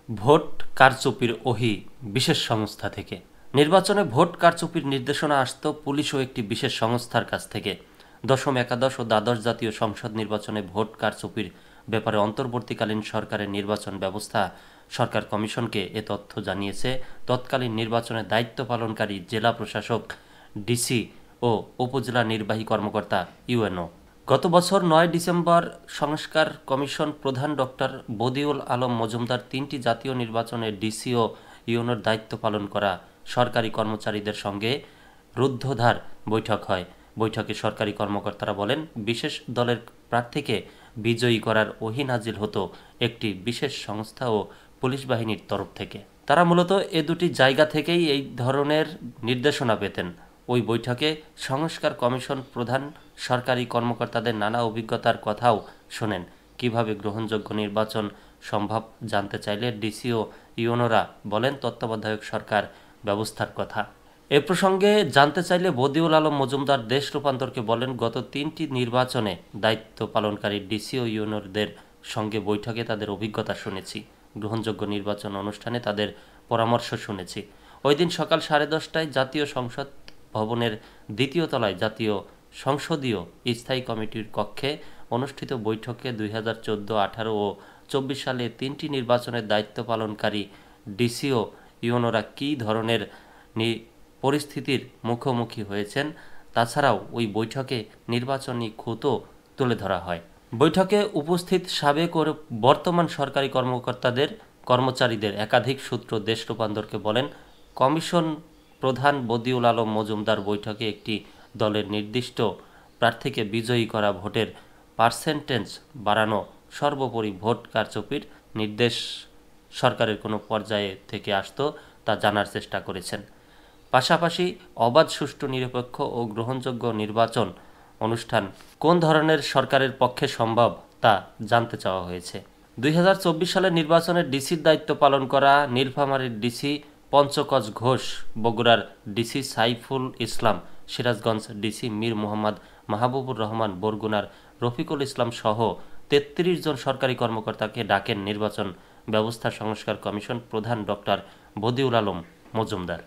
Vote কারচুপির ওহি বিশেষ সংস্থা থেকে। নির্বাচনে ভোট কারচুপির নির্দেশনা আসত পুলিশ ও একটি বিশেষ সংস্থার কাছ থেকে। দশম, একাদশ ও দ্বাদশ জাতীয় সংসদ নির্বাচনে ভোট কারচুপির ব্যাপারে অন্তর্বর্তীকালীন সরকারের নির্বাচন ব্যবস্থা সরকার কমিশনকে এ তথ্য জানিয়েছে তৎকালীন নির্বাচনে দায়িত্ব পালনকারী জেলা প্রশাসক, ডিসি ও উপজেলা নির্বাহী কর্মকর্তা ইউএনও। গত বছর ৯ ডিসেম্বর সংস্কার কমিশন প্রধান ডক্টর বদিউল আলম মজুমদার ৩টি জাতীয় নির্বাচনে ডিসি ও ইউএনওর দায়িত্ব পালন করা সরকারি কর্মচারীদের সঙ্গে রুদ্ধদ্বার বৈঠক হয়। বৈঠকে সরকারি কর্মকর্তারা বলেন, বিশেষ দলের প্রার্থীকে বিজয়ী করার ওহী নাজিল হতো একটি বিশেষ সংস্থা ও পুলিশ বাহিনীর তরফ থেকে। তারা মূলত এ দুটি জায়গা থেকেই এই ধরনের নির্দেশনা পেতেন। ওই বৈঠকে সংস্কার কমিশন প্রধান সরকারি কর্মকর্তাদের নানা অভিজ্ঞতার কথাও শোনেন। কিভাবে গ্রহণযোগ্য নির্বাচন সম্ভব জানতে চাইলে ডিসি ও ইউএনওরা বলেন তত্ত্বাবধায়ক সরকার ব্যবস্থার কথা। এ প্রসঙ্গে জানতে চাইলে বদিউল আলম মজুমদার দেশ রূপান্তরকে বলেন, গত ৩টি নির্বাচনে দায়িত্ব পালনকারী ডিসি ও ইউএনওদের সঙ্গে বৈঠকে তাদের অভিজ্ঞতা শুনেছি। গ্রহণযোগ্য নির্বাচন অনুষ্ঠানে তাদের পরামর্শ শুনেছি। ওই দিন সকাল 10:30টায় জাতীয় সংসদ ভবনের দ্বিতীয় তলায় জাতীয় সংসদীয় স্থায়ী কমিটির কক্ষে অনুষ্ঠিত বৈঠকে 2014, 18 ও 24 সালে 3টি নির্বাচনের দায়িত্ব পালনকারী ডিসি ও ইউএনওরা কী ধরনের পরিস্থিতির মুখোমুখি হয়েছেন তাছাড়াও ওই বৈঠকে নির্বাচনী খুঁতো তুলে ধরা হয়। বৈঠকে উপস্থিত সাবেক ও বর্তমান সরকারি কর্মচারীদের একাধিক সূত্র দেশ রূপান্তরকে বলেন, কমিশন প্রধান বদিউল আলম মজুমদার বৈঠকে একটি দলের নির্দিষ্ট প্রার্থীকে বিজয়ী করা, ভোটের পার্সেন্টেজ বাড়ানো, সর্বোপরি ভোট কারচুপির নির্দেশ সরকারের কোনো পর্যায়ে থেকে আসত তা জানার চেষ্টা করেছেন। পাশাপাশি অবাধ, সুষ্ঠু, নিরপেক্ষ ও গ্রহণযোগ্য নির্বাচন অনুষ্ঠান কোন ধরনের সরকারের পক্ষে সম্ভব তা জানতে চাওয়া হয়েছে। 2024 সালের নির্বাচনের ডিসির দায়িত্ব পালন করা নীলফামারীর ডিসি পঞ্চকজ ঘোষ, বগুড়ার ডিসি সাইফুল ইসলাম, সিরাজগঞ্জ ডিসি মীর মোহাম্মদ মাহবুবুর রহমান, বরগুনার রফিকুল ইসলাম সহ 33 জন সরকারি কর্মকর্তাকে ডাকেন নির্বাচন ব্যবস্থা সংস্কার কমিশন প্রধান ডক্টর বদিউল আলম মজুমদার।